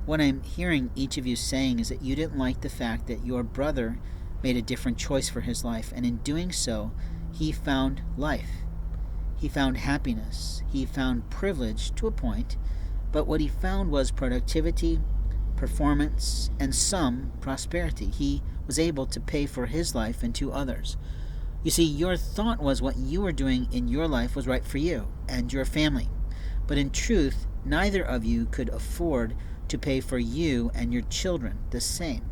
What I'm hearing each of you saying is that you didn't like the fact that your brother made a different choice for his life, and in doing so, he found life. He found happiness. He found privilege to a point, but what he found was productivity, performance, and some prosperity. He was able to pay for his life and to others. You see, your thought was what you were doing in your life was right for you and your family. But in truth, neither of you could afford to pay for you and your children the same.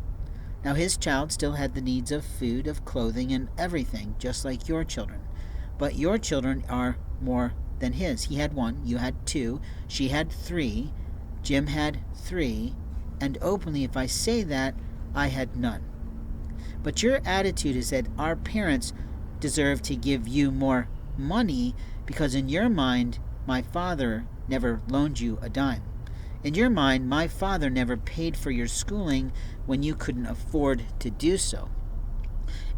Now his child still had the needs of food, of clothing, and everything, just like your children. But your children are more than his. He had 1, you had 2, she had 3, Jim had 3, and openly, if I say that, I had none. But your attitude is that our parents deserve to give you more money because in your mind, my father never loaned you a dime. In your mind, my father never paid for your schooling when you couldn't afford to do so.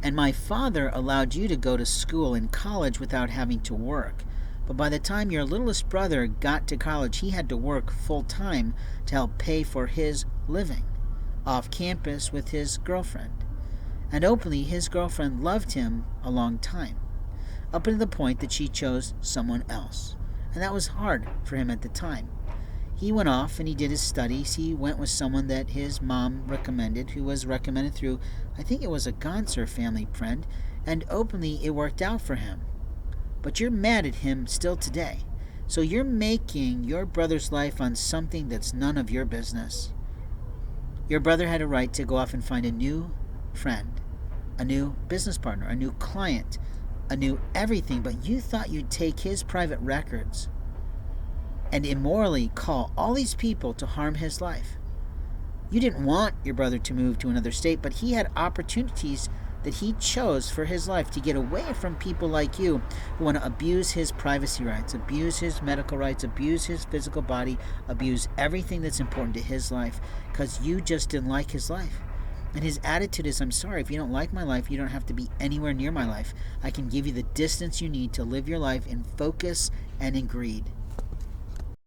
And my father allowed you to go to school and college without having to work. But by the time your littlest brother got to college, he had to work full-time to help pay for his living, off campus with his girlfriend. And openly, his girlfriend loved him a long time, up to the point that she chose someone else. And that was hard for him at the time. He went off and he did his studies. He went with someone that his mom recommended, who was recommended through, I think it was a Gonser family friend, and openly it worked out for him. But you're mad at him still today. So you're making your brother's life on something that's none of your business. Your brother had a right to go off and find a new friend, a new business partner, a new client, a new everything, but you thought you'd take his private records and immorally call all these people to harm his life. You didn't want your brother to move to another state, but he had opportunities that he chose for his life to get away from people like you who want to abuse his privacy rights, abuse his medical rights, abuse his physical body, abuse everything that's important to his life because you just didn't like his life. And his attitude is, I'm sorry, if you don't like my life, you don't have to be anywhere near my life. I can give you the distance you need to live your life in focus and in greed.